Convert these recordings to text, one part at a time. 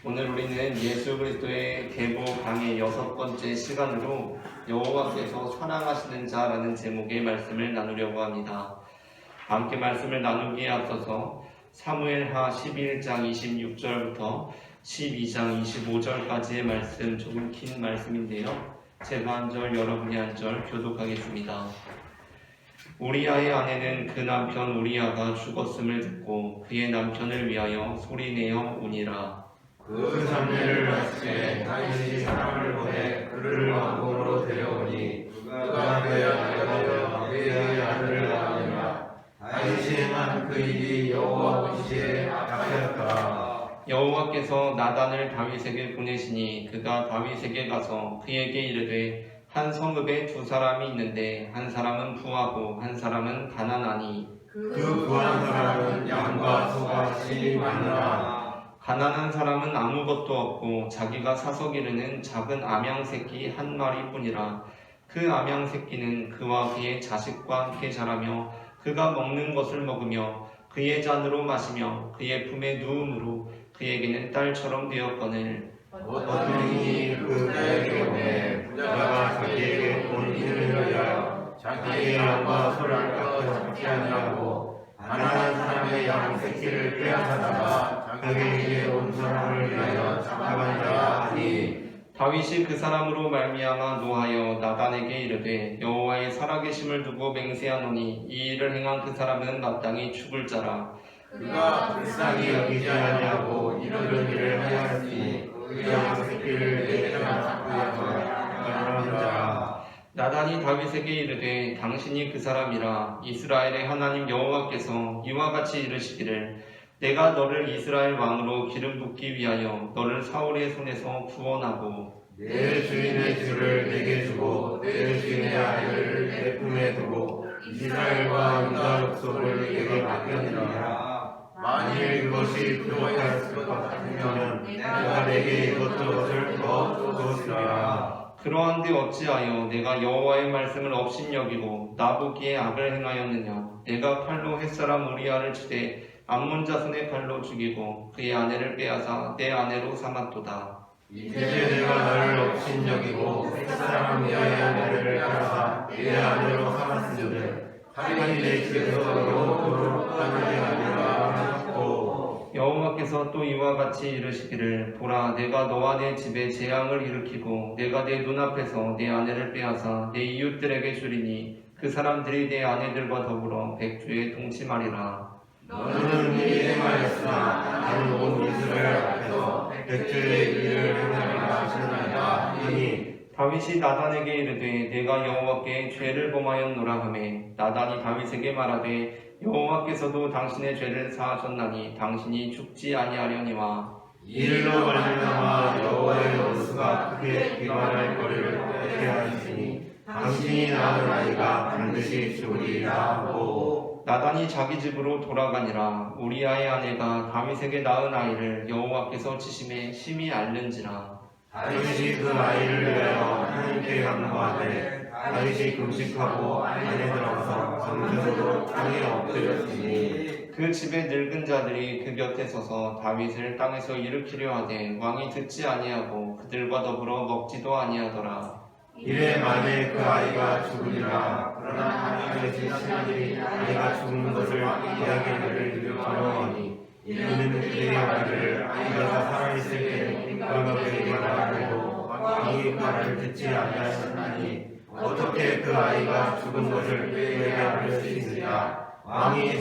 오늘 우리는 예수 그리스도의 계보 강의 6번째 시간으로 여호와께서 사랑하시는 자라는 제목의 말씀을 나누려고 합니다. 함께 말씀을 나누기에 앞서서 사무엘하 11장 26절부터 12장 25절까지의 말씀, 조금 긴 말씀인데요. 제가 한 절, 여러분이 한 절 교독하겠습니다. 우리아의 아내는 그 남편 우리아가 죽었음을 듣고 그의 남편을 위하여 소리내어 우니라. 그 장례를 마칠 때 다윗이 사람을 보내 그를 왕궁으로 데려오니 그가 그의 아내가 되어 그의 아들을 낳으니라. 다윗이 행한 그 일이 여호와 보시기에 악하였더라. 여호와께서 나단을 다윗에게 보내시니 그가 다윗에게 가서 그에게 이르되 한 성읍에 두 사람이 있는데 한 사람은 부하고 한 사람은 가난하니 그 부한 사람은 양과 소가 심히 많으나 가난한 사람은 아무것도 없고 자기가 사서 기르는 작은 암양 새끼 한 마리뿐이라. 그 암양 새끼는 그와 그의 자식과 함께 자라며 그가 먹는 것을 먹으며 그의 잔으로 마시며 그의 품에 누움으로 그에게는 딸처럼 되었거늘. 어떠니 그 딸에게 보내 부자가 자기에게 본인을 위하여 자기의 양과 소를 깎아 잡지 아니하고 가난한 사람의 양 새끼를 빼앗아다가 자기에게 온 사람을 위하여 잡아간 자가 아니. 다윗이 그 사람으로 말미암아 노하여 나단에게 이르되 여호와의 살아계심을 두고 맹세하노니 이 일을 행한 그 사람은 마땅히 죽을 자라. 그가 불쌍히 여기지 아니하고 이런 일을 하였으니 그 양 새끼를 내게나 잡고 가난한 자라. 나단이 다윗에게 이르되 당신이 그 사람이라. 이스라엘의 하나님 여호와께서 이와 같이 이르시기를 내가 너를 이스라엘 왕으로 기름 붓기 위하여 너를 사울의 손에서 구원하고 내 주인의 주를 내게 주고 내 주인의 아이를 내 품에 두고 이스라엘과 유다 족속을 내게 맡겼느니라. 만일 그것이 부족하였을 것 같으면 내가 내게 이것저것을 더 주었으리라. 그러한데 어찌하여 내가 여호와의 말씀을 업신여기고 나보기에 악을 행하였느냐. 내가 칼로 햇사람 우리아를 치되 암몬 자손의 칼로 죽이고 그의 아내를 빼앗아 내 아내로 삼았도다. 이제 내가 너를 업신여기고 햇사람 우리아의 아내를 빼앗아 내 아내로 삼았으니 하나님 내 집에서 영원토록 떠나게 하리라 하셨고. 여호와께서 또 이와 같이 이르시기를 보라 내가 너와 내 집에 재앙을 일으키고 내가 내 눈앞에서 내 아내를 빼앗아 내 이웃들에게 주리니 그 사람들이 내 아내들과 더불어 백주에 동침하리라. 너는 이 행하였으나 나는 온 이스라엘 앞에서 백주의 일을 행하리라 하시나이다 하니. 다윗이 나단에게 이르되 내가 여호와께 죄를 범하였노라 하매 나단이 다윗에게 말하되 여호와께서도 당신의 죄를 사하셨나니 당신이 죽지 아니하려니와. 이 일로 말미암아 여호와의 원수가 크게 비관할 거리를 헛되게 하시니 당신이 낳은 아이가 반드시 죽으리라 하고. 나단이 자기 집으로 돌아가니라. 우리아의 아내가 다윗에게 낳은 아이를 여호와께서 치심에 심히 앓는지라. 다윗이 그 아이를 위하여 하나님께 간구하되 다윗이 금식하고 안에 들어가서 밤새도록 땅에 엎드렸으니 그 집의 늙은 자들이 그 곁에 서서 다윗을 땅에서 일으키려 하되 왕이 듣지 아니하고 그들과 더불어 먹지도 아니하더라. 이래 만에 그 아이가 죽으리라. 그러나 하나님의 신하들이 아이가 죽는 것을 이야기하기를 두려워하니 이는 그들의 아이를 아이가 살아있을 때 그가 그에게 말하고 왕이 그 말을 듣지 아니하였나니 어떻게 그 아이가 죽은 것을 그에게 알릴 수 있으리까. 왕이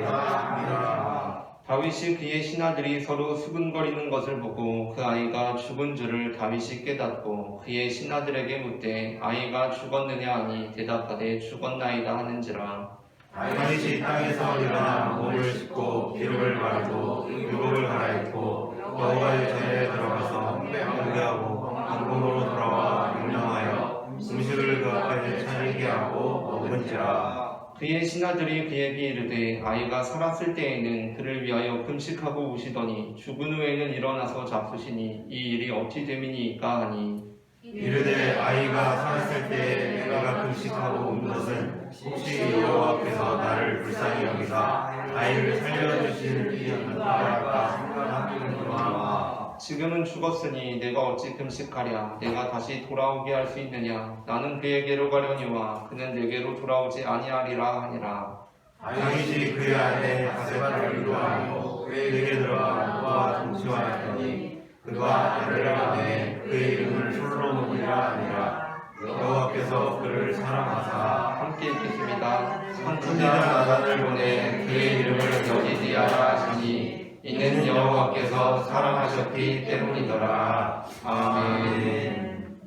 상심하리로다. 다윗이 그의 신하들이 서로 수근거리는 것을 보고 그 아이가 죽은 줄을 다윗이 깨닫고 그의 신하들에게 묻되 아이가 죽었느냐 하니 대답하되 죽었나이다 하는지라. 다윗이 땅에서 일어나 몸을 씻고 기름을 바르고 유복을 갈아입고 여호와의 전에 들어가서 경배하고 왕궁으로 돌아와 명령하여 음식을 그 앞에 차리게 하고 먹은지라. 그의 신하들이 그에게 이르되 아이가 살았을 때에는 그를 위하여 금식하고 우시더니 죽은 후에는 일어나서 잡수시니 이 일이 어찌 됨이니까 하니. 이르되 아이가 살았을 때 내가 금식하고 운 것은 혹시 여호와께서 나를 불쌍히 여기사 아이를 살려주실 일이 없다 할까 생각하는구나. 아들아, 지금은 죽었으니 내가 어찌 금식하랴? 내가 다시 돌아오게 할 수 있느냐? 나는 그에게로 가려니와 그는 내게로 돌아오지 아니하리라 하니라. 다윗이 그의 아내 바세바를 위로하고 그에게 들어가 그와 동침하였더니 그가 아내를 안에 그의 이름을 솔로몬이라 하니라. 여호와께서 그를 사랑하사 함께 읽겠습니다. 선지자 나단을 보내 그의 이름을 여기디아라 하시니 이는 여호와께서 사랑하셨기 때문이더라. 아멘.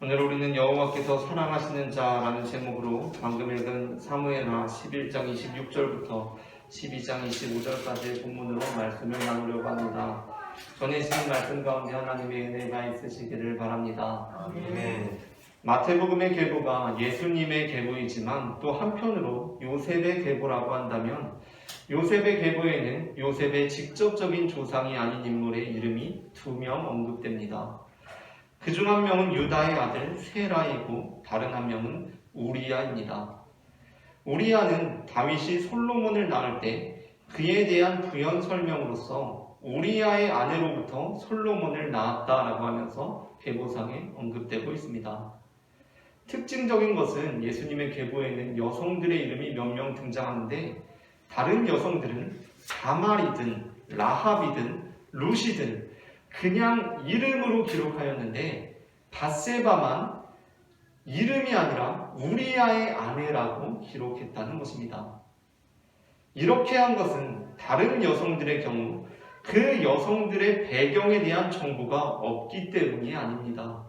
오늘 우리는 여호와께서 사랑하시는 자라는 제목으로 방금 읽은 사무엘하 11장 26절부터 12장 25절까지의 본문으로 말씀을 나누려고 합니다. 전해지는 말씀 가운데 하나님의 은혜가 있으시기를 바랍니다. 아멘. 마태복음의 계보가 예수님의 계보이지만 또 한편으로 요셉의 계보라고 한다면 요셉의 계보에는 요셉의 직접적인 조상이 아닌 인물의 이름이 2명 언급됩니다. 그중 한 명은 유다의 아들 세라이고 다른 한 명은 우리야입니다. 우리야는 다윗이 솔로몬을 낳을 때 그에 대한 부연 설명으로서 우리야의 아내로부터 솔로몬을 낳았다라고 하면서 계보상에 언급되고 있습니다. 특징적인 것은 예수님의 계보에는 여성들의 이름이 몇 명 등장하는데 다른 여성들은 다말이든 라합이든 루시든 그냥 이름으로 기록하였는데 밧세바만 이름이 아니라 우리야의 아내라고 기록했다는 것입니다. 이렇게 한 것은 다른 여성들의 경우 그 여성들의 배경에 대한 정보가 없기 때문이 아닙니다.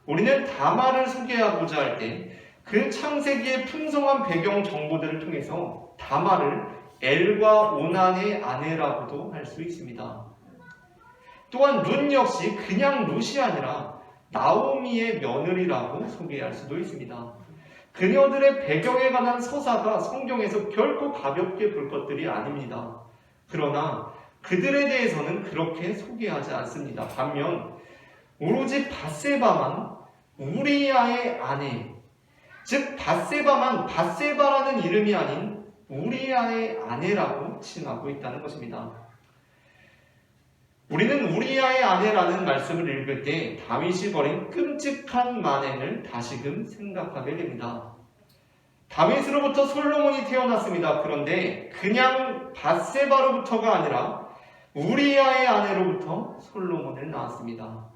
우리는 다말을 소개하고자 할 때 그 창세기의 풍성한 배경 정보들을 통해서 다말을 엘과 오난의 아내라고도 할 수 있습니다. 또한 룻 역시 그냥 룻이 아니라 나오미의 며느리라고 소개할 수도 있습니다. 그녀들의 배경에 관한 서사가 성경에서 결코 가볍게 볼 것들이 아닙니다. 그러나 그들에 대해서는 그렇게 소개하지 않습니다. 반면 오로지 밧세바만 우리야의 아내, 즉 밧세바만 밧세바라는 이름이 아닌 우리야의 아내라고 칭하고 있다는 것입니다. 우리는 우리야의 아내라는 말씀을 읽을 때 다윗이 벌인 끔찍한 만행을 다시금 생각하게 됩니다. 다윗으로부터 솔로몬이 태어났습니다. 그런데 그냥 밧세바로부터가 아니라 우리야의 아내로부터 솔로몬을 낳았습니다.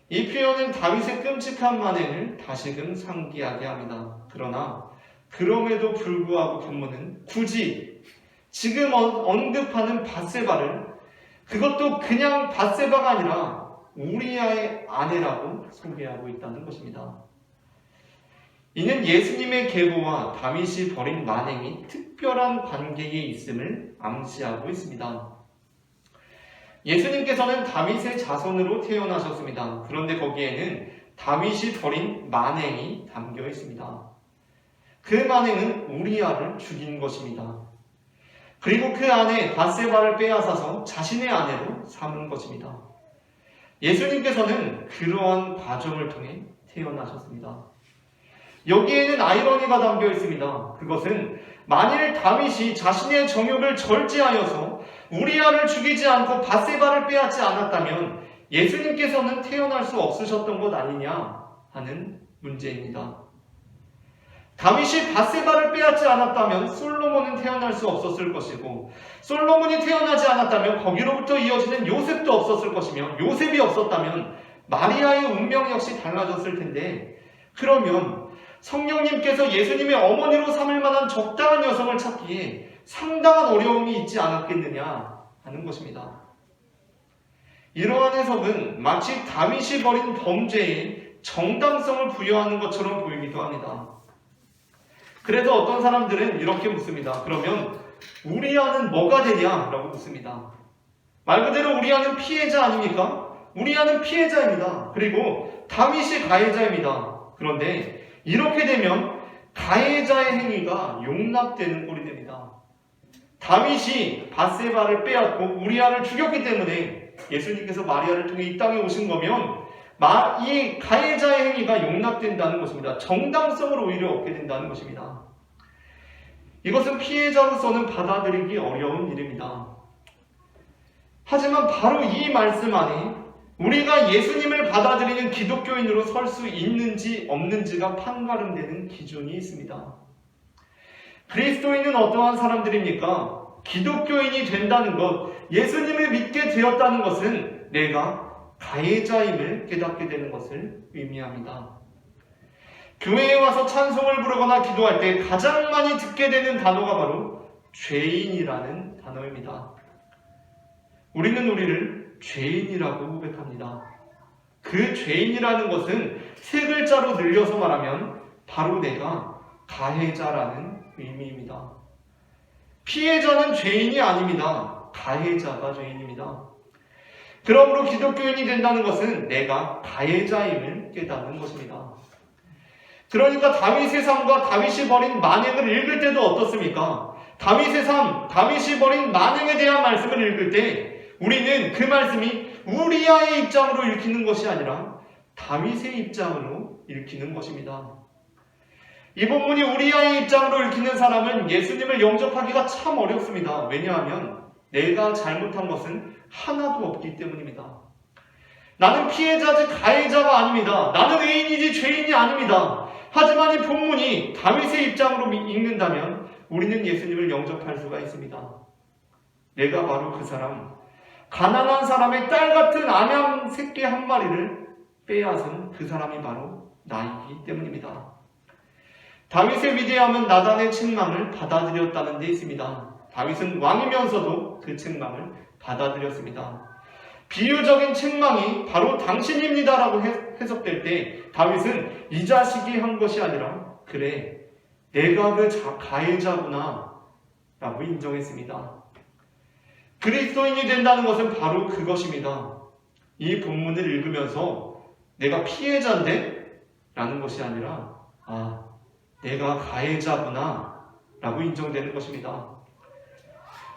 이 표현은 다윗의 끔찍한 만행을 다시금 상기하게 합니다. 그러나 그럼에도 불구하고 본문은 굳이 지금 언급하는 밧세바를 그것도 그냥 밧세바가 아니라 우리야의 아내라고 소개하고 있다는 것입니다. 이는 예수님의 계보와 다윗이 벌인 만행이 특별한 관계에 있음을 암시하고 있습니다. 예수님께서는 다윗의 자손으로 태어나셨습니다. 그런데 거기에는 다윗이 벌인 만행이 담겨 있습니다. 그 만행은 우리야를 죽인 것입니다. 그리고 그 아내 밧세바를 빼앗아서 자신의 아내로 삼은 것입니다. 예수님께서는 그러한 과정을 통해 태어나셨습니다. 여기에는 아이러니가 담겨 있습니다. 그것은 만일 다윗이 자신의 정욕을 절제하여서 우리야를 죽이지 않고 밧세바를 빼앗지 않았다면 예수님께서는 태어날 수 없으셨던 것 아니냐 하는 문제입니다. 다윗이 밧세바를 빼앗지 않았다면 솔로몬은 태어날 수 없었을 것이고 솔로몬이 태어나지 않았다면 거기로부터 이어지는 요셉도 없었을 것이며 요셉이 없었다면 마리아의 운명 역시 달라졌을 텐데 그러면 성령님께서 예수님의 어머니로 삼을 만한 적당한 여성을 찾기에 상당한 어려움이 있지 않았겠느냐 하는 것입니다. 이러한 해석은 마치 다윗이 벌인 범죄에 정당성을 부여하는 것처럼 보이기도 합니다. 그래서 어떤 사람들은 이렇게 묻습니다. 그러면 우리야는 뭐가 되냐라고 묻습니다. 말 그대로 우리야는 피해자 아닙니까? 우리야는 피해자입니다. 그리고 다윗이 가해자입니다. 그런데 이렇게 되면 가해자의 행위가 용납되는 꼴이 됩니다. 다윗이 밧세바를 빼앗고 우리야를 죽였기 때문에 예수님께서 마리아를 통해 이 땅에 오신 거면 이 가해자의 행위가 용납된다는 것입니다. 정당성을 오히려 얻게 된다는 것입니다. 이것은 피해자로서는 받아들이기 어려운 일입니다. 하지만 바로 이 말씀 안에 우리가 예수님을 받아들이는 기독교인으로 설 수 있는지 없는지가 판가름되는 기준이 있습니다. 그리스도인은 어떠한 사람들입니까? 기독교인이 된다는 것, 예수님을 믿게 되었다는 것은 내가 가해자임을 깨닫게 되는 것을 의미합니다. 교회에 와서 찬송을 부르거나 기도할 때 가장 많이 듣게 되는 단어가 바로 죄인이라는 단어입니다. 우리는 우리를 죄인이라고 고백합니다. 그 죄인이라는 것은 세 글자로 늘려서 말하면 바로 내가 가해자라는 의미입니다. 피해자는 죄인이 아닙니다. 가해자가 죄인입니다. 그러므로 기독교인이 된다는 것은 내가 가해자임을 깨닫는 것입니다. 그러니까 다윗의 삶과 다윗이 벌인 만행을 읽을 때도 어떻습니까? 다윗의 삶, 다윗이 벌인 만행에 대한 말씀을 읽을 때 우리는 그 말씀이 우리아의 입장으로 읽히는 것이 아니라 다윗의 입장으로 읽히는 것입니다. 이 본문이 우리아의 입장으로 읽히는 사람은 예수님을 영접하기가 참 어렵습니다. 왜냐하면 내가 잘못한 것은 하나도 없기 때문입니다. 나는 피해자지 가해자가 아닙니다. 나는 의인이지 죄인이 아닙니다. 하지만 이 본문이 다윗의 입장으로 읽는다면 우리는 예수님을 영접할 수가 있습니다. 내가 바로 그 사람, 가난한 사람의 딸 같은 암양 새끼 한 마리를 빼앗은 그 사람이 바로 나이기 때문입니다. 다윗의 위대함은 나단의 책망을 받아들였다는 데 있습니다. 다윗은 왕이면서도 그 책망을 받아들였습니다. 비유적인 책망이 바로 당신입니다라고 해석될 때 다윗은 이 자식이 한 것이 아니라 그래 내가 그 가해자구나 라고 인정했습니다. 그리스도인이 된다는 것은 바로 그것입니다. 이 본문을 읽으면서 내가 피해자인데? 라는 것이 아니라 내가 가해자구나 라고 인정되는 것입니다.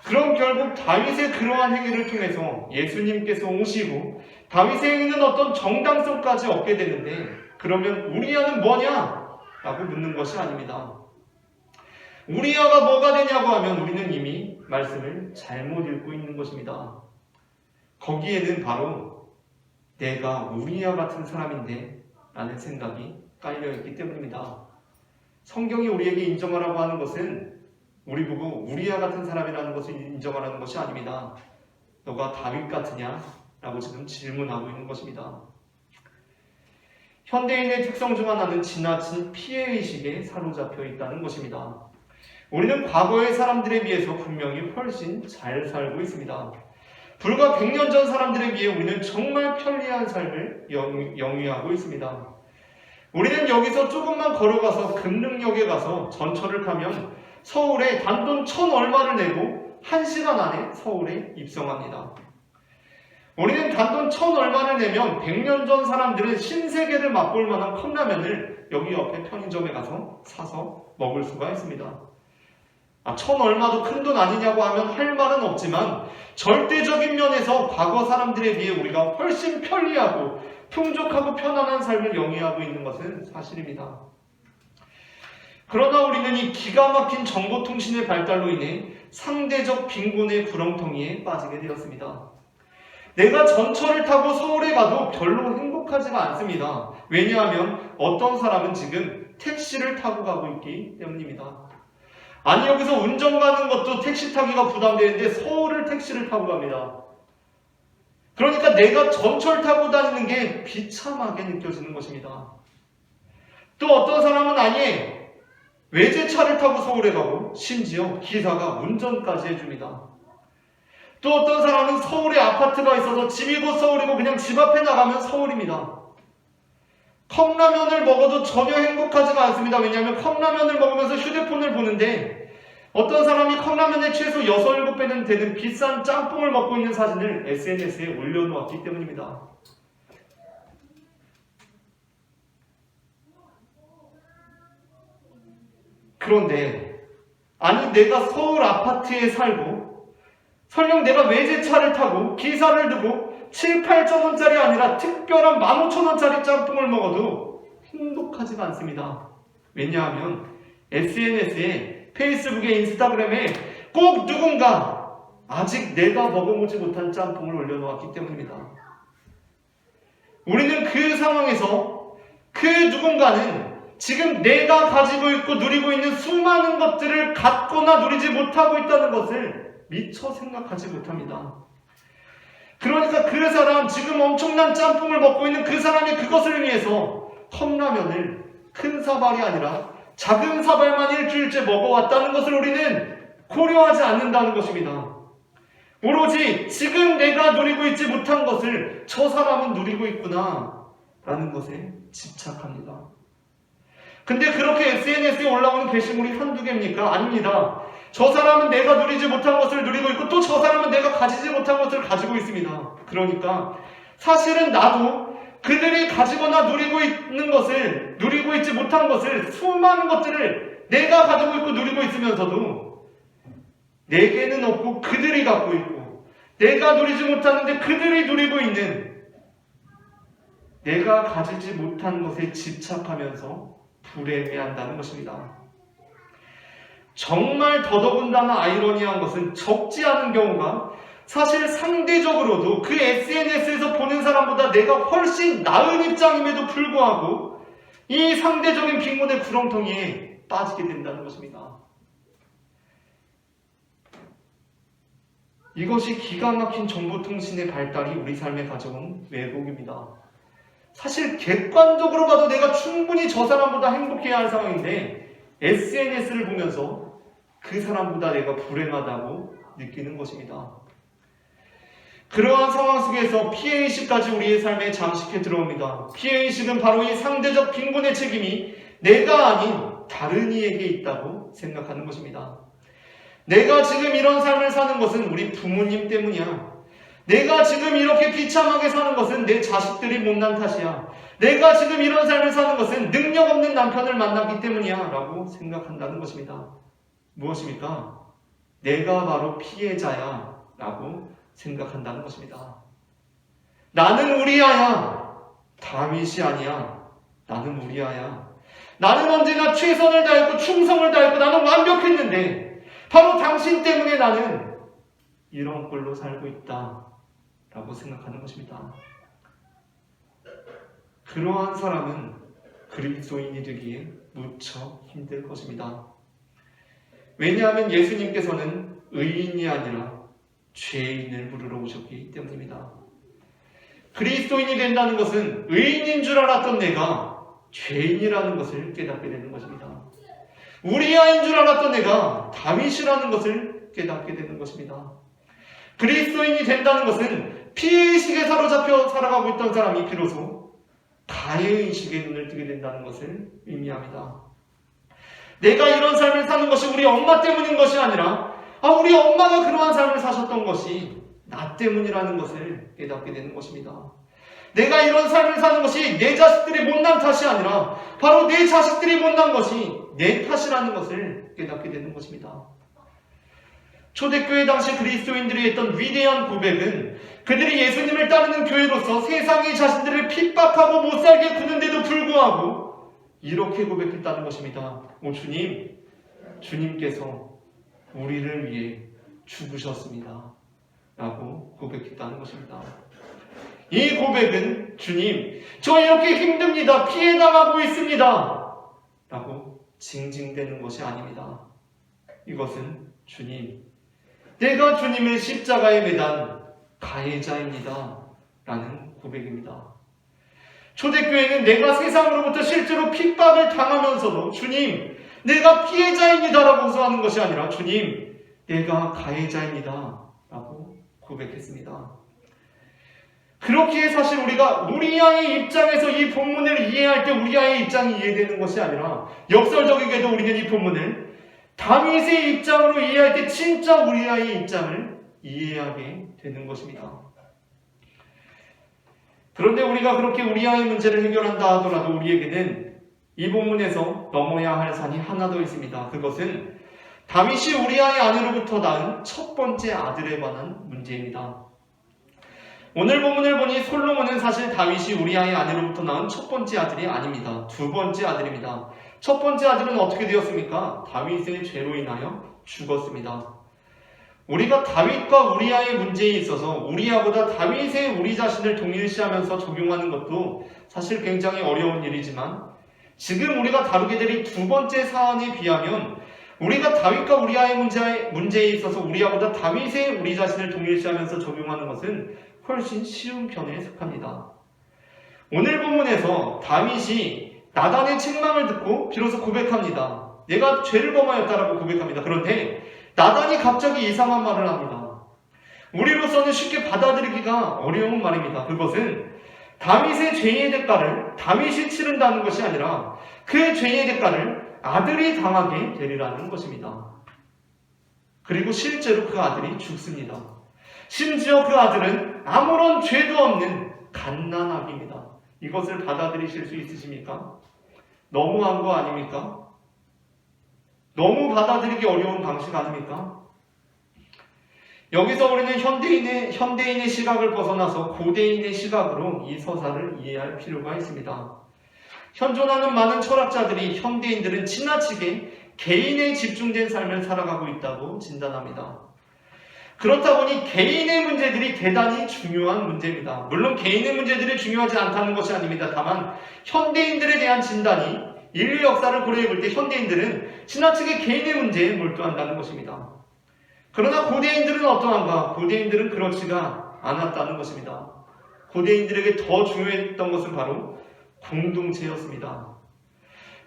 그럼 결국 다윗의 그러한 행위를 통해서 예수님께서 오시고 다윗의 행위는 어떤 정당성까지 얻게 되는데 그러면 우리아는 뭐냐? 라고 묻는 것이 아닙니다. 우리아가 뭐가 되냐고 하면 우리는 이미 말씀을 잘못 읽고 있는 것입니다. 거기에는 바로 내가 우리아 같은 사람인데 라는 생각이 깔려있기 때문입니다. 성경이 우리에게 인정하라고 하는 것은 우리 보고 우리아 같은 사람이라는 것을 인정하라는 것이 아닙니다. 너가 다윗 같으냐? 라고 지금 질문하고 있는 것입니다. 현대인의 특성 중 하나는 지나친 피해의식에 사로잡혀 있다는 것입니다. 우리는 과거의 사람들에 비해서 분명히 훨씬 잘 살고 있습니다. 불과 100년 전 사람들에 비해 우리는 정말 편리한 삶을 영위하고 있습니다. 우리는 여기서 조금만 걸어가서 금능역에 가서 전철을 타면 서울에 단돈 1,000 얼마를 내고 1시간 안에 서울에 입성합니다. 우리는 단돈 1,000 얼마를 내면 100년 전 사람들은 신세계를 맛볼 만한 컵라면을 여기 옆에 편의점에 가서 사서 먹을 수가 있습니다. 1,000 얼마도 큰 돈 아니냐고 하면 할 말은 없지만 절대적인 면에서 과거 사람들에 비해 우리가 훨씬 편리하고 풍족하고 편안한 삶을 영위하고 있는 것은 사실입니다. 그러나 우리는 이 기가 막힌 정보통신의 발달로 인해 상대적 빈곤의 구렁텅이에 빠지게 되었습니다. 내가 전철을 타고 서울에 가도 별로 행복하지가 않습니다. 왜냐하면 어떤 사람은 지금 택시를 타고 가고 있기 때문입니다. 아니 여기서 운전 가는 것도 택시 타기가 부담되는데 서울을 택시를 타고 갑니다. 그러니까 내가 전철 타고 다니는 게 비참하게 느껴지는 것입니다. 또 어떤 사람은 아예 외제차를 타고 서울에 가고 심지어 기사가 운전까지 해줍니다. 또 어떤 사람은 서울에 아파트가 있어서 집이 곧 서울이고 그냥 집 앞에 나가면 서울입니다. 컵라면을 먹어도 전혀 행복하지가 않습니다. 왜냐하면 컵라면을 먹으면서 휴대폰을 보는데 어떤 사람이 컵라면에 최소 6, 7배는 되는 비싼 짬뽕을 먹고 있는 사진을 SNS에 올려놓았기 때문입니다. 그런데 아니 내가 서울 아파트에 살고 설령 내가 외제차를 타고 기사를 두고 7, 8천원짜리 아니라 특별한 15,000원짜리 짬뽕을 먹어도 행복하지가 않습니다. 왜냐하면 SNS에 페이스북에 인스타그램에 꼭 누군가 아직 내가 먹어보지 못한 짬뽕을 올려놓았기 때문입니다. 우리는 그 상황에서 그 누군가는 지금 내가 가지고 있고 누리고 있는 수많은 것들을 갖거나 누리지 못하고 있다는 것을 미처 생각하지 못합니다. 그러니까 그 사람, 지금 엄청난 짬뽕을 먹고 있는 그 사람이 그것을 위해서 컵라면을 큰 사발이 아니라 작은 사발만 일주일째 먹어왔다는 것을 우리는 고려하지 않는다는 것입니다. 오로지 지금 내가 누리고 있지 못한 것을 저 사람은 누리고 있구나 라는 것에 집착합니다. 근데 그렇게 SNS에 올라오는 게시물이 한두 개입니까? 아닙니다. 저 사람은 내가 누리지 못한 것을 누리고 있고 또 저 사람은 내가 가지지 못한 것을 가지고 있습니다. 그러니까 사실은 나도 그들이 가지거나 누리고 있는 것을, 누리고 있지 못한 것을, 수많은 것들을 내가 가지고 있고 누리고 있으면서도 내게는 없고 그들이 갖고 있고, 내가 누리지 못하는데 그들이 누리고 있는, 내가 가지지 못한 것에 집착하면서 불행해한다는 것입니다. 정말 더더군다나 아이러니한 것은 적지 않은 경우가 사실 상대적으로도 그 SNS에서 보는 사람보다 내가 훨씬 나은 입장임에도 불구하고 이 상대적인 빈곤의 구렁텅이에 빠지게 된다는 것입니다. 이것이 기가 막힌 정보통신의 발달이 우리 삶에 가져온 왜곡입니다. 사실 객관적으로 봐도 내가 충분히 저 사람보다 행복해야 할 상황인데 SNS를 보면서 그 사람보다 내가 불행하다고 느끼는 것입니다. 그러한 상황 속에서 피해의식까지 우리의 삶에 잠식해 들어옵니다. 피해의식은 바로 이 상대적 빈곤의 책임이 내가 아닌 다른 이에게 있다고 생각하는 것입니다. 내가 지금 이런 삶을 사는 것은 우리 부모님 때문이야. 내가 지금 이렇게 비참하게 사는 것은 내 자식들이 못난 탓이야. 내가 지금 이런 삶을 사는 것은 능력 없는 남편을 만났기 때문이야 라고 생각한다는 것입니다. 무엇입니까? 내가 바로 피해자야 라고 생각한다는 것입니다. 나는 우리아야. 다윗이 아니야. 나는 우리아야. 나는 언제나 최선을 다했고 충성을 다했고 나는 완벽했는데 바로 당신 때문에 나는 이런 꼴로 살고 있다 라고 생각하는 것입니다. 그러한 사람은 그리스도인이 되기에 무척 힘들 것입니다. 왜냐하면 예수님께서는 의인이 아니라 죄인을 부르러 오셨기 때문입니다. 그리스도인이 된다는 것은 의인인 줄 알았던 내가 죄인이라는 것을 깨닫게 되는 것입니다. 우리아인 줄 알았던 내가 다윗이라는 것을 깨닫게 되는 것입니다. 그리스도인이 된다는 것은 피해의식에 사로잡혀 살아가고 있던 사람이 비로소 가해의식에 눈을 뜨게 된다는 것을 의미합니다. 내가 이런 삶을 사는 것이 우리 엄마 때문인 것이 아니라 우리 엄마가 그러한 삶을 사셨던 것이 나 때문이라는 것을 깨닫게 되는 것입니다. 내가 이런 삶을 사는 것이 내 자식들이 못난 탓이 아니라 바로 내 자식들이 못난 것이 내 탓이라는 것을 깨닫게 되는 것입니다. 초대교회 당시 그리스도인들이 했던 위대한 고백은 그들이 예수님을 따르는 교회로서 세상이 자신들을 핍박하고 못살게 구는데도 불구하고 이렇게 고백했다는 것입니다. 오 주님, 주님께서 우리를 위해 죽으셨습니다 라고 고백했다는 것입니다. 이 고백은 주님, 저 이렇게 힘듭니다. 피해당하고 있습니다 라고 징징대는 것이 아닙니다. 이것은 주님, 내가 주님의 십자가에 매단 가해자입니다 라는 고백입니다. 초대교회는 내가 세상으로부터 실제로 핍박을 당하면서도 주님, 내가 피해자입니다 라고 호소하는 것이 아니라 주님, 내가 가해자입니다 라고 고백했습니다. 그렇기에 사실 우리가 우리아의 입장에서 이 본문을 이해할 때 우리아의 입장이 이해되는 것이 아니라 역설적이게도 우리는 이 본문을 다윗의 입장으로 이해할 때 진짜 우리아의 입장을 이해하게 되는 것입니다. 그런데 우리가 그렇게 우리아의 문제를 해결한다 하더라도 우리에게는 이 본문에서 넘어야 할 산이 하나 더 있습니다. 그것은 다윗이 우리아의 아내로부터 낳은 첫 번째 아들에 관한 문제입니다. 오늘 본문을 보니 솔로몬은 사실 다윗이 우리아의 아내로부터 낳은 첫 번째 아들이 아닙니다. 두 번째 아들입니다. 첫 번째 아들은 어떻게 되었습니까? 다윗의 죄로 인하여 죽었습니다. 우리가 다윗과 우리아의 문제에 있어서 우리아보다 다윗의 우리 자신을 동일시하면서 적용하는 것도 사실 굉장히 어려운 일이지만 지금 우리가 다루게 될 이 두 번째 사안에 비하면 우리가 다윗과 우리아의 문제에 있어서 우리아보다 다윗의 우리 자신을 동일시하면서 적용하는 것은 훨씬 쉬운 편에 속합니다. 오늘 본문에서 다윗이 나단의 책망을 듣고 비로소 고백합니다. 내가 죄를 범하였다라고 고백합니다. 그런데 나단이 갑자기 이상한 말을 합니다. 우리로서는 쉽게 받아들이기가 어려운 말입니다. 그것은 다윗의 죄의 대가를 다윗이 치른다는 것이 아니라 그 죄의 대가를 아들이 당하게 되리라는 것입니다. 그리고 실제로 그 아들이 죽습니다. 심지어 그 아들은 아무런 죄도 없는 갓난아기입니다. 이것을 받아들이실 수 있으십니까? 너무한 거 아닙니까? 너무 받아들이기 어려운 방식 아닙니까? 여기서 우리는 현대인의 시각을 벗어나서 고대인의 시각으로 이 서사를 이해할 필요가 있습니다. 현존하는 많은 철학자들이 현대인들은 지나치게 개인에 집중된 삶을 살아가고 있다고 진단합니다. 그렇다 보니 개인의 문제들이 대단히 중요한 문제입니다. 물론 개인의 문제들이 중요하지 않다는 것이 아닙니다. 다만 현대인들에 대한 진단이 인류 역사를 고려해 볼 때 현대인들은 지나치게 개인의 문제에 몰두한다는 것입니다. 그러나 고대인들은 어떠한가? 고대인들은 그렇지가 않았다는 것입니다. 고대인들에게 더 중요했던 것은 바로 공동체였습니다.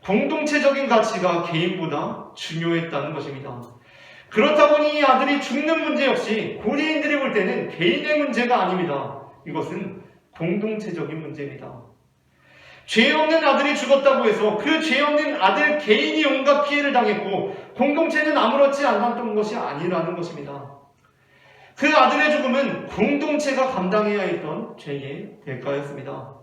공동체적인 가치가 개인보다 중요했다는 것입니다. 그렇다 보니 이 아들이 죽는 문제 역시 고대인들이 볼 때는 개인의 문제가 아닙니다. 이것은 공동체적인 문제입니다. 죄 없는 아들이 죽었다고 해서 그 죄 없는 아들 개인이 온갖 피해를 당했고 공동체는 아무렇지 않았던 것이 아니라는 것입니다. 그 아들의 죽음은 공동체가 감당해야 했던 죄의 대가였습니다.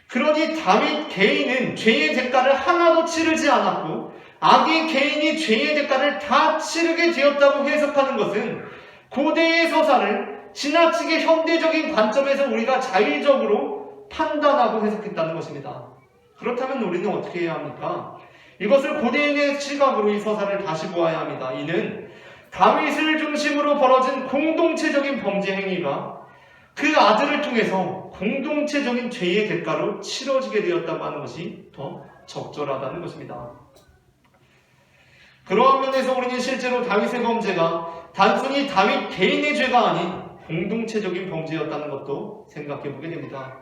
그러니 다윗 개인은 죄의 대가를 하나도 치르지 않았고 아기 개인이 죄의 대가를 다 치르게 되었다고 해석하는 것은 고대의 서사를 지나치게 현대적인 관점에서 우리가 자의적으로 판단하고 해석했다는 것입니다. 그렇다면 우리는 어떻게 해야 합니까? 이것을 고대인의 시각으로 이 서사를 다시 보아야 합니다. 이는 다윗을 중심으로 벌어진 공동체적인 범죄 행위가 그 아들을 통해서 공동체적인 죄의 대가로 치러지게 되었다고 하는 것이 더 적절하다는 것입니다. 그러한 면에서 우리는 실제로 다윗의 범죄가 단순히 다윗 개인의 죄가 아닌 공동체적인 범죄였다는 것도 생각해 보게 됩니다.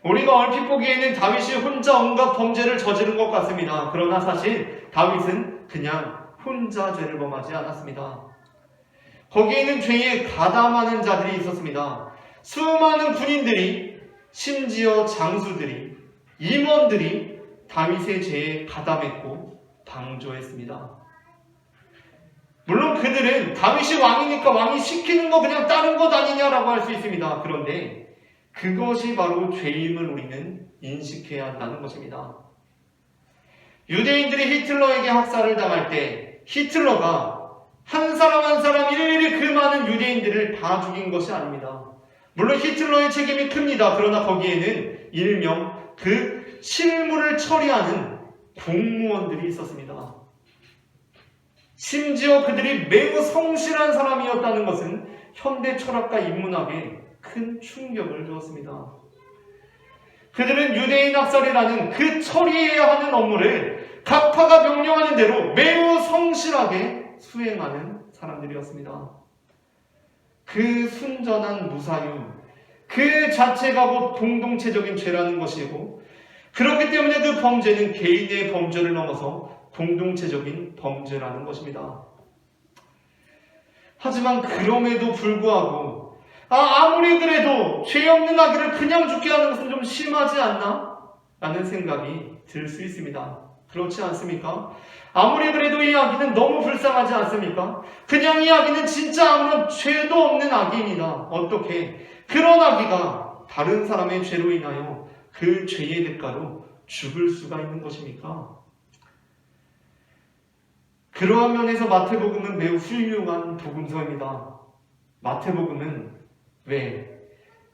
우리가 얼핏 보기에는 다윗이 혼자 온갖 범죄를 저지른 것 같습니다. 그러나 사실 다윗은 그냥 혼자 죄를 범하지 않았습니다. 거기에는 죄에 가담하는 자들이 있었습니다. 수많은 군인들이, 심지어 장수들이, 임원들이 다윗의 죄에 가담했고 방조했습니다. 물론 그들은 다윗이 왕이니까 왕이 시키는 거 그냥 따른 것 아니냐라고 할 수 있습니다. 그런데 그것이 바로 죄임을 우리는 인식해야 한다는 것입니다. 유대인들이 히틀러에게 학살을 당할 때 히틀러가 한 사람 한 사람 일일이 그 많은 유대인들을 다 죽인 것이 아닙니다. 물론 히틀러의 책임이 큽니다. 그러나 거기에는 일명 그 실무를 처리하는 공무원들이 있었습니다. 심지어 그들이 매우 성실한 사람이었다는 것은 현대 철학과 인문학에 큰 충격을 주었습니다. 그들은 유대인 학살이라는 그 처리해야 하는 업무를 각하가 명령하는 대로 매우 성실하게 수행하는 사람들이었습니다. 그 순전한 무사유, 그 자체가 곧 공동체적인 죄라는 것이고 그렇기 때문에 그 범죄는 개인의 범죄를 넘어서 공동체적인 범죄라는 것입니다. 하지만 그럼에도 불구하고 아무리 그래도 죄 없는 아기를 그냥 죽게 하는 것은 좀 심하지 않나? 라는 생각이 들 수 있습니다. 그렇지 않습니까? 아무리 그래도 이 아기는 너무 불쌍하지 않습니까? 그냥 이 아기는 진짜 아무런 죄도 없는 아기입니다. 어떻게 그런 아기가 다른 사람의 죄로 인하여 그 죄의 대가로 죽을 수가 있는 것입니까? 그러한 면에서 마태복음은 매우 훌륭한 복음서입니다. 마태복음은 왜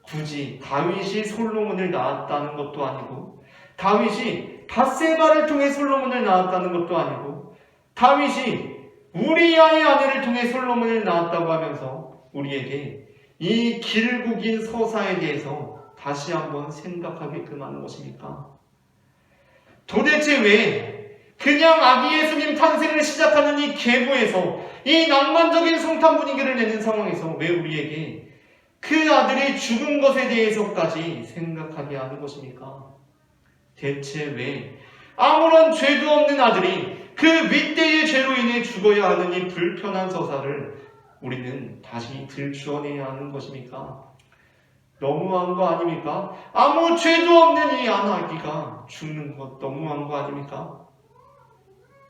굳이 다윗이 솔로몬을 낳았다는 것도 아니고 다윗이 밧세바를 통해 솔로몬을 낳았다는 것도 아니고 다윗이 우리아의 아내를 통해 솔로몬을 낳았다고 하면서 우리에게 이 길고 긴 서사에 대해서 다시 한번 생각하게끔 하는 것입니까? 도대체 왜 그냥 아기 예수님 탄생을 시작하는 이 계보에서 이 낭만적인 성탄 분위기를 내는 상황에서 왜 우리에게 그 아들이 죽은 것에 대해서까지 생각하게 하는 것입니까? 대체 왜 아무런 죄도 없는 아들이 그 윗대의 죄로 인해 죽어야 하는 이 불편한 서사를 우리는 다시 들추어내야 하는 것입니까? 너무한 거 아닙니까? 아무 죄도 없는 이 아기가 죽는 것 너무한 거 아닙니까?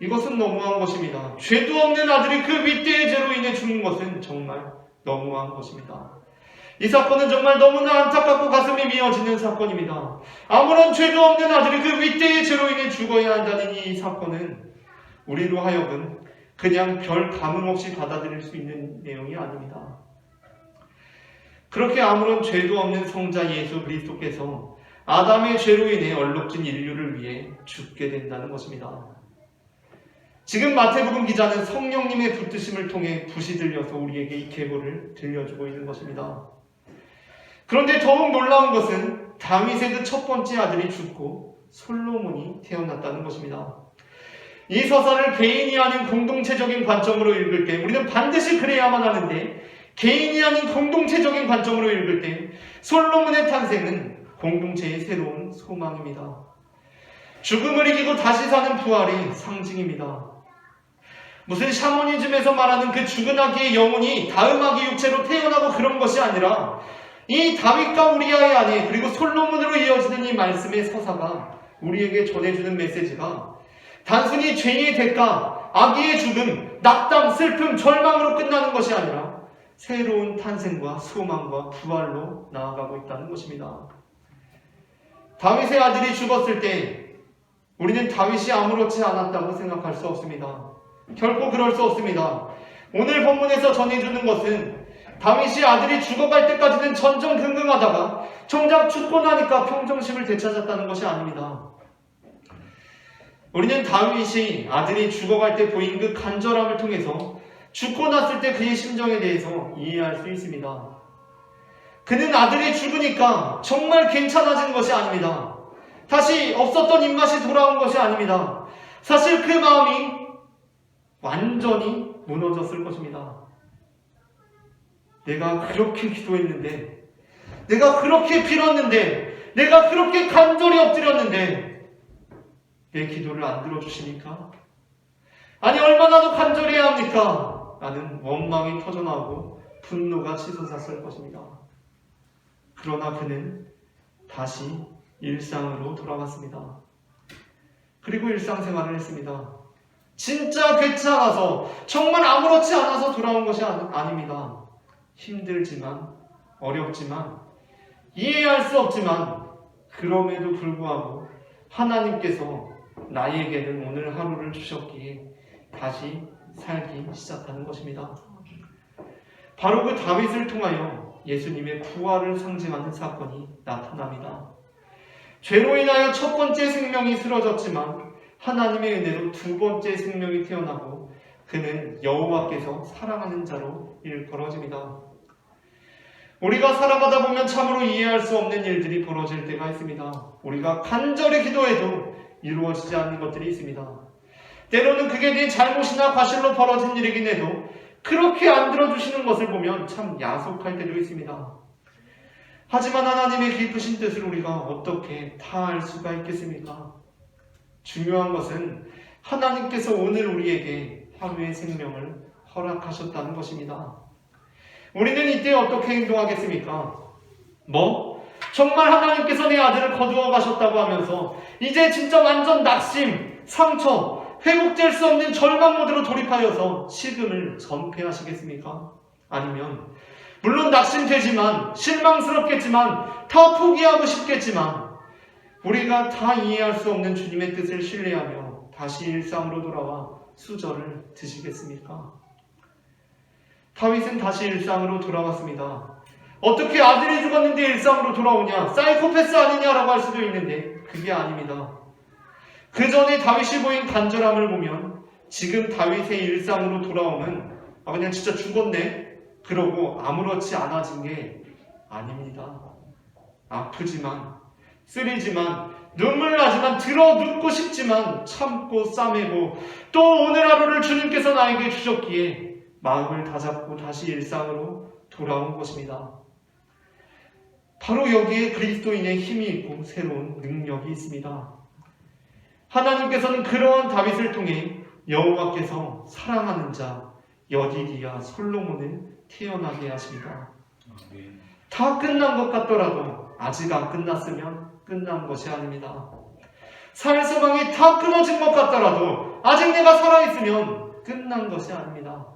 이것은 너무한 것입니다. 죄도 없는 아들이 그 윗대의 죄로 인해 죽는 것은 정말 너무한 것입니다. 이 사건은 정말 너무나 안타깝고 가슴이 미어지는 사건입니다. 아무런 죄도 없는 아들이 그 윗대의 죄로 인해 죽어야 한다는 이 사건은 우리로 하여금 그냥 별 감흥 없이 받아들일 수 있는 내용이 아닙니다. 그렇게 아무런 죄도 없는 성자 예수 그리스도께서 아담의 죄로 인해 얼룩진 인류를 위해 죽게 된다는 것입니다. 지금 마태복음 기자는 성령님의 붙드심을 통해 붓이 들려서 우리에게 이 계보를 들려주고 있는 것입니다. 그런데 더욱 놀라운 것은 다윗의 그 첫 번째 아들이 죽고 솔로몬이 태어났다는 것입니다. 이 서사를 개인이 아닌 공동체적인 관점으로 읽을 때 우리는 반드시 그래야만 하는데 개인이 아닌 공동체적인 관점으로 읽을 때 솔로몬의 탄생은 공동체의 새로운 소망입니다. 죽음을 이기고 다시 사는 부활의 상징입니다. 무슨 샤머니즘에서 말하는 그 죽은 아기의 영혼이 다음 아기 육체로 태어나고 그런 것이 아니라 이 다윗과 우리아의 아내 그리고 솔로몬으로 이어지는 이 말씀의 서사가 우리에게 전해주는 메시지가 단순히 죄의 대가, 아기의 죽음, 낙담, 슬픔, 절망으로 끝나는 것이 아니라 새로운 탄생과 소망과 부활로 나아가고 있다는 것입니다. 다윗의 아들이 죽었을 때 우리는 다윗이 아무렇지 않았다고 생각할 수 없습니다. 결코 그럴 수 없습니다. 오늘 본문에서 전해주는 것은 다윗이 아들이 죽어갈 때까지는 전전긍긍하다가 정작 죽고 나니까 평정심을 되찾았다는 것이 아닙니다. 우리는 다윗이 아들이 죽어갈 때 보인 그 간절함을 통해서 죽고 났을 때 그의 심정에 대해서 이해할 수 있습니다. 그는 아들이 죽으니까 정말 괜찮아진 것이 아닙니다. 다시 없었던 입맛이 돌아온 것이 아닙니다. 사실 그 마음이 완전히 무너졌을 것입니다. 내가 그렇게 기도했는데, 내가 그렇게 빌었는데, 내가 그렇게 간절히 엎드렸는데 내 기도를 안 들어주시니까? 아니 얼마나 더 간절해야 합니까? 라는 원망이 터져나오고 분노가 치솟았을 것입니다. 그러나 그는 다시 일상으로 돌아갔습니다. 그리고 일상생활을 했습니다. 진짜 괜찮아서 정말 아무렇지 않아서 돌아온 것이 아닙니다. 힘들지만 어렵지만 이해할 수 없지만 그럼에도 불구하고 하나님께서 나에게는 오늘 하루를 주셨기에 다시 살기 시작하는 것입니다. 바로 그 다윗을 통하여 예수님의 부활을 상징하는 사건이 나타납니다. 죄로 인하여 첫 번째 생명이 쓰러졌지만 하나님의 은혜로 두 번째 생명이 태어나고 그는 여호와께서 사랑하는 자로 일컬어집니다. 우리가 살아가다 보면 참으로 이해할 수 없는 일들이 벌어질 때가 있습니다. 우리가 간절히 기도해도 이루어지지 않는 것들이 있습니다. 때로는 그게 내 잘못이나 과실로 벌어진 일이긴 해도 그렇게 안 들어주시는 것을 보면 참 야속할 때도 있습니다. 하지만 하나님의 깊으신 뜻을 우리가 어떻게 다 알 수가 있겠습니까? 중요한 것은 하나님께서 오늘 우리에게 하루의 생명을 허락하셨다는 것입니다. 우리는 이때 어떻게 행동하겠습니까? 정말 하나님께서 내 아들을 거두어 가셨다고 하면서 이제 진짜 완전 낙심, 상처, 회복될 수 없는 절망 모드로 돌입하여서 식음을 전폐하시겠습니까? 아니면 물론 낙심되지만 실망스럽겠지만 다 포기하고 싶겠지만 우리가 다 이해할 수 없는 주님의 뜻을 신뢰하며 다시 일상으로 돌아와 수저를 드시겠습니까? 다윗은 다시 일상으로 돌아왔습니다. 어떻게 아들이 죽었는데 일상으로 돌아오냐? 사이코패스 아니냐라고 할 수도 있는데 그게 아닙니다. 그 전에 다윗이 보인 간절함을 보면 지금 다윗의 일상으로 돌아오면 그냥 진짜 죽었네 그러고 아무렇지 않아진 게 아닙니다. 아프지만 쓰리지만 눈물 나지만 들어눕고 싶지만 참고 싸매고 또 오늘 하루를 주님께서 나에게 주셨기에 마음을 다잡고 다시 일상으로 돌아온 것입니다. 바로 여기에 그리스도인의 힘이 있고 새로운 능력이 있습니다. 하나님께서는 그러한 다윗을 통해 여호와께서 사랑하는 자 여디디야 솔로몬을 태어나게 하십니다. 다 끝난 것 같더라도 아직 안 끝났으면 끝난 것이 아닙니다. 살 소망이 다 끊어진 것 같더라도 아직 내가 살아있으면 끝난 것이 아닙니다.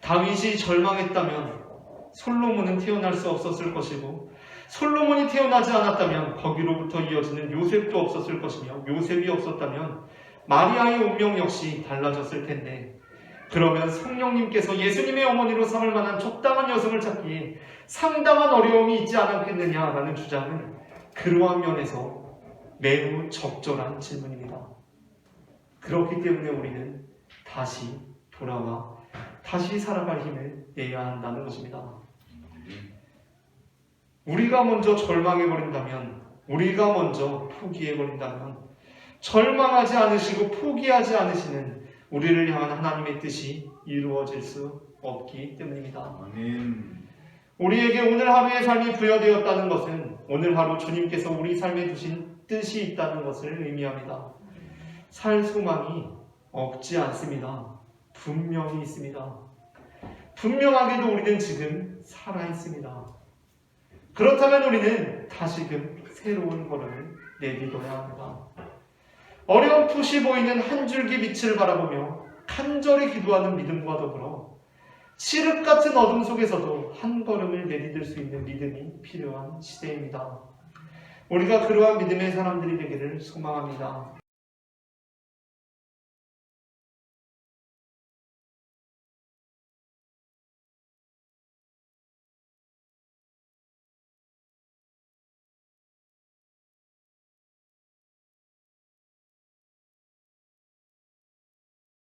다윗이 절망했다면 솔로몬은 태어날 수 없었을 것이고 솔로몬이 태어나지 않았다면 거기로부터 이어지는 요셉도 없었을 것이며 요셉이 없었다면 마리아의 운명 역시 달라졌을 텐데 그러면 성령님께서 예수님의 어머니로 삼을 만한 적당한 여성을 찾기에 상당한 어려움이 있지 않았겠느냐라는 주장은 그러한 면에서 매우 적절한 질문입니다. 그렇기 때문에 우리는 다시 돌아와 다시 살아갈 힘을 내야 한다는 것입니다. 우리가 먼저 절망해버린다면, 우리가 먼저 포기해버린다면 절망하지 않으시고 포기하지 않으시는 우리를 향한 하나님의 뜻이 이루어질 수 없기 때문입니다. 아멘. 우리에게 오늘 하루의 삶이 부여되었다는 것은 오늘 하루 주님께서 우리 삶에 두신 뜻이 있다는 것을 의미합니다. 살 소망이 없지 않습니다. 분명히 있습니다. 분명하게도 우리는 지금 살아있습니다. 그렇다면 우리는 다시금 새로운 걸음을 내딛어야 합니다. 어렴풋이 보이는 한 줄기 빛을 바라보며 간절히 기도하는 믿음과 더불어 칠흑 같은 어둠 속에서도 한 걸음을 내딛을 수 있는 믿음이 필요한 시대입니다. 우리가 그러한 믿음의 사람들이 되기를 소망합니다.